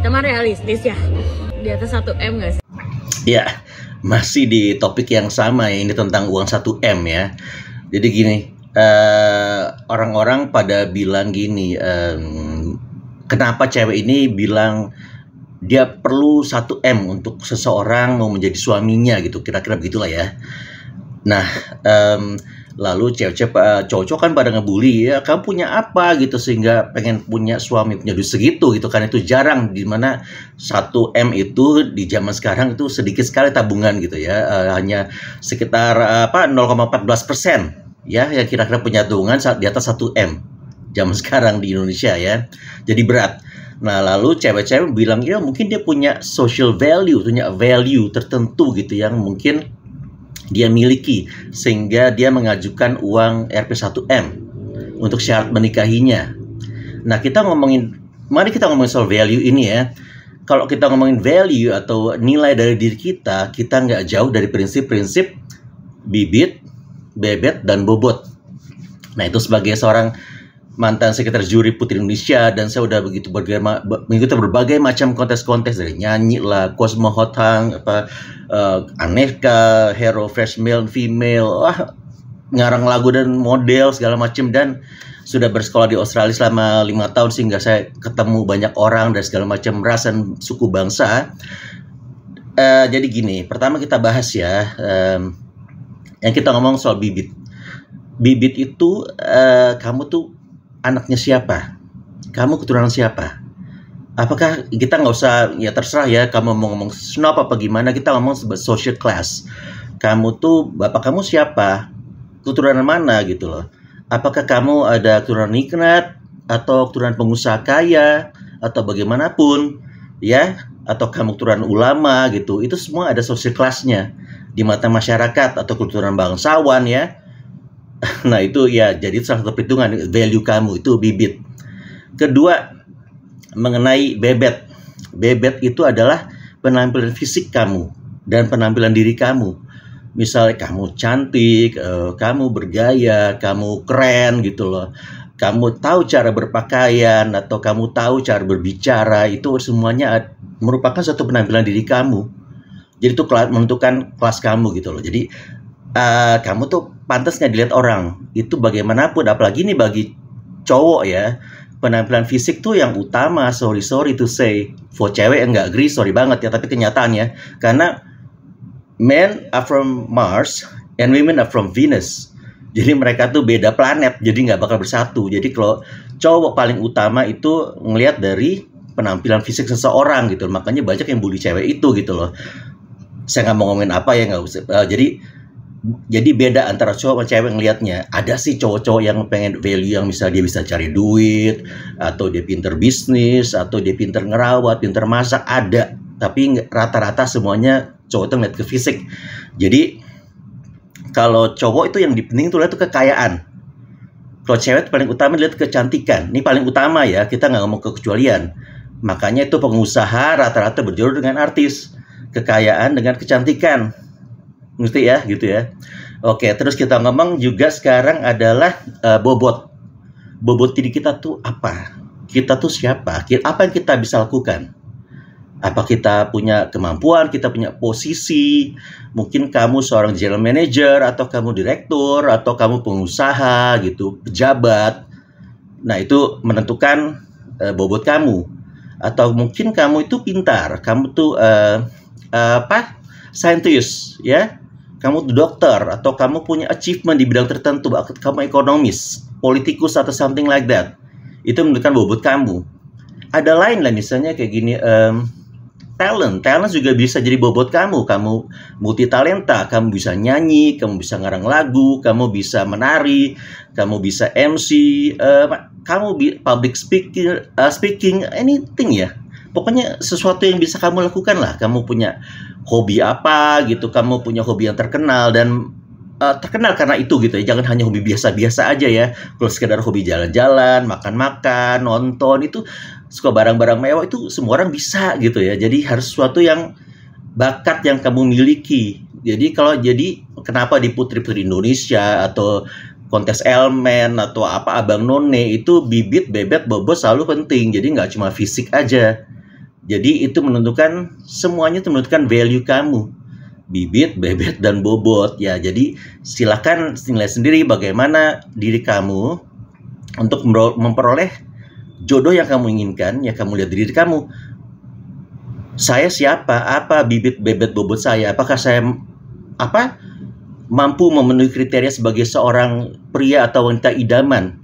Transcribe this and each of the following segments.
kita mah realistis ya. Di atas 1M nggak sih? Ya, masih di topik yang sama ya, ini tentang uang 1M ya. Jadi gini, orang-orang pada bilang gini, kenapa cewek ini bilang dia perlu 1M untuk seseorang mau menjadi suaminya gitu, kira-kira begitulah ya. Nah, lalu cowok-cowok kan pada ngebully, ya kamu punya apa gitu sehingga pengen punya suami punya duit segitu gitu kan. Itu jarang, dimana 1M itu di zaman sekarang itu sedikit sekali tabungan gitu ya, hanya sekitar 0,14% ya yang kira-kira punya tabungan di atas 1M zaman sekarang di Indonesia ya. Jadi berat. Nah, lalu cewek-cewek bilang ya mungkin dia punya social value, punya value tertentu gitu yang mungkin dia miliki sehingga dia mengajukan uang Rp1M untuk syarat menikahinya. Nah, mari kita ngomongin soal value ini ya. Kalau kita ngomongin value atau nilai dari diri kita nggak jauh dari prinsip-prinsip bibit, bebet, dan bobot. Nah, itu sebagai seorang mantan sekretaris juri Putri Indonesia, dan saya udah mengikuti berbagai macam kontes-kontes, dari nyanyi lah, Cosmo Hotang, Aneka, Hero Fresh Male, Female, ngarang lagu dan model segala macam, dan sudah bersekolah di Australia selama 5 tahun sehingga saya ketemu banyak orang dan segala macam ras dan suku bangsa. Jadi gini, pertama kita bahas ya, yang kita ngomong soal bibit. Bibit itu kamu tuh anaknya siapa? Kamu keturunan siapa? Apakah kita nggak usah, ya terserah ya, kamu mau ngomong snob apa gimana, kita ngomong sebagai social class. Kamu tuh, bapak kamu siapa? Keturunan mana gitu loh. Apakah kamu ada keturunan nikmat, atau keturunan pengusaha kaya, atau bagaimanapun, ya? Atau kamu keturunan ulama gitu. Itu semua ada social class-nya di mata masyarakat, atau keturunan bangsawan ya. Nah, itu ya jadi salah satu perhitungan value kamu, itu bibit. Kedua, mengenai bebet. Bebet itu adalah penampilan fisik kamu dan penampilan diri kamu. Misalnya kamu cantik, kamu bergaya, kamu keren gitu loh. Kamu tahu cara berpakaian atau kamu tahu cara berbicara, itu semuanya merupakan suatu penampilan diri kamu. Jadi itu menentukan kelas kamu gitu loh. Jadi kamu tuh pantas nggak dilihat orang itu bagaimanapun, apalagi nih bagi cowok ya, penampilan fisik tuh yang utama. Sorry to say, for cewek yang nggak agree, sorry banget ya, tapi kenyataannya, karena men are from Mars and women are from Venus, jadi mereka tuh beda planet, jadi nggak bakal bersatu. Jadi kalau cowok paling utama itu ngelihat dari penampilan fisik seseorang gitu, makanya banyak yang bully cewek itu gitu loh. Saya nggak mau ngomongin apa ya, nggak usah. Jadi beda antara cowok sama cewek ngelihatnya. Ada sih cowok-cowok yang pengen value yang misalnya dia bisa cari duit, atau dia pinter bisnis, atau dia pinter ngerawat, pinter masak, ada. Tapi rata-rata semuanya cowok itu ngeliat ke fisik. Jadi kalau cowok itu yang dipenting tuh lihat tuh kekayaan. Kalau cewek itu paling utama lihat kecantikan. Ini paling utama ya, kita nggak ngomong kekecualian. Makanya itu pengusaha rata-rata berjodoh dengan artis. Kekayaan dengan kecantikan. Ngerti ya, gitu ya. Oke, terus kita ngomong juga sekarang adalah bobot. Bobot diri kita tuh apa? Kita tuh siapa? Apa yang kita bisa lakukan? Apa kita punya kemampuan, kita punya posisi? Mungkin kamu seorang general manager, atau kamu direktur, atau kamu pengusaha gitu, pejabat. Nah, itu menentukan bobot kamu. Atau mungkin kamu itu pintar, kamu tuh scientist ya. Kamu dokter, atau kamu punya achievement di bidang tertentu, kamu ekonomis, politikus, atau something like that. Itu menentukan bobot kamu. Ada lain lah, misalnya kayak gini, talent juga bisa jadi bobot kamu. Kamu multi talenta, kamu bisa nyanyi, kamu bisa ngarang lagu, kamu bisa menari, kamu bisa MC, kamu public speaking, anything ya. Pokoknya sesuatu yang bisa kamu lakukan lah. Kamu punya hobi apa gitu, kamu punya hobi yang terkenal, dan terkenal karena itu gitu ya. Jangan hanya hobi biasa-biasa aja ya. Kalau sekedar hobi jalan-jalan, makan-makan, nonton, itu suka barang-barang mewah, itu semua orang bisa gitu ya. Jadi harus sesuatu yang bakat yang kamu miliki. Jadi kenapa di Putri-Putri Indonesia atau kontes elemen atau abang none itu bibit, bebet, bobot selalu penting. Jadi nggak cuma fisik aja. Jadi itu menentukan, semuanya itu menentukan value kamu. Bibit, bebet, dan bobot. Ya, jadi silakan nilai sendiri bagaimana diri kamu untuk memperoleh jodoh yang kamu inginkan. Ya, kamu lihat diri kamu. Saya siapa? Apa bibit, bebet, bobot saya? Apakah saya mampu memenuhi kriteria sebagai seorang pria atau wanita idaman?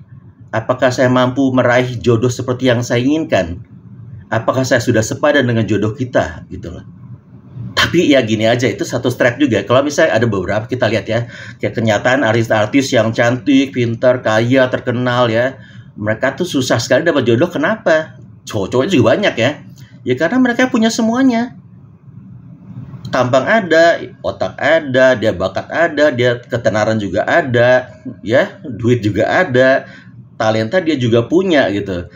Apakah saya mampu meraih jodoh seperti yang saya inginkan? Apakah saya sudah sepadan dengan jodoh kita, gitu loh. Tapi ya gini aja, itu satu step juga. Kalau misalnya ada beberapa, kita lihat ya, kayak kenyataan artis-artis yang cantik, pintar, kaya, terkenal ya, mereka tuh susah sekali dapat jodoh. Kenapa? Cowok-cowoknya juga banyak ya. Ya karena mereka punya semuanya. Tampang ada, otak ada, dia bakat ada, dia ketenaran juga ada, ya, duit juga ada, talenta dia juga punya gitu.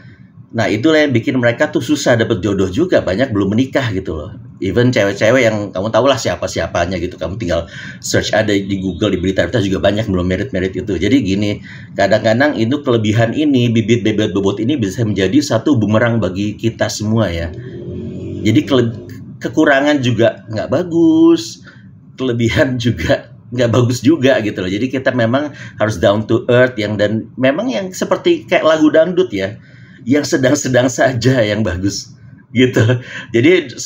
Nah, itulah yang bikin mereka tuh susah dapat jodoh juga, banyak belum menikah gitu loh. Even cewek-cewek yang kamu tahu lah siapa-siapanya gitu, kamu tinggal search ada di Google, di berita-berita juga banyak belum merit-merit itu. Jadi gini, kadang-kadang itu kelebihan ini, bibit, bebet, bobot ini bisa menjadi satu bumerang bagi kita semua ya. Jadi kekurangan juga nggak bagus, kelebihan juga nggak bagus juga gitu loh. Jadi kita memang harus down to earth dan memang yang seperti kayak lagu dangdut ya, yang sedang-sedang saja yang bagus gitu. Jadi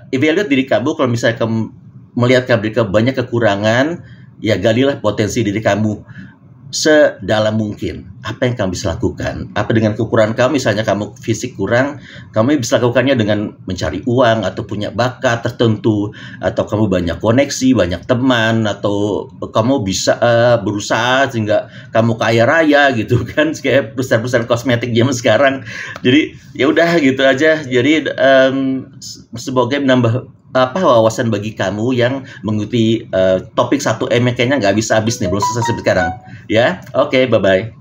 evaluate diri kamu. Kalau misalnya kamu melihat kamu banyak kekurangan, ya galilah potensi diri kamu sedalam mungkin. Apa yang kamu bisa lakukan? Apa dengan kekurangan kamu? Misalnya kamu fisik kurang, kamu bisa lakukannya dengan mencari uang atau punya bakat tertentu, atau kamu banyak koneksi, banyak teman, atau kamu bisa berusaha sehingga kamu kaya raya gitu kan, kayak perusahaan-perusahaan kosmetik zaman sekarang. Jadi ya udah gitu aja. Jadi semoga menambah wawasan bagi kamu yang mengikuti topik 1M yang kayaknya nggak habis-habis nih, belum selesai sampai sekarang. Ya, oke, bye-bye.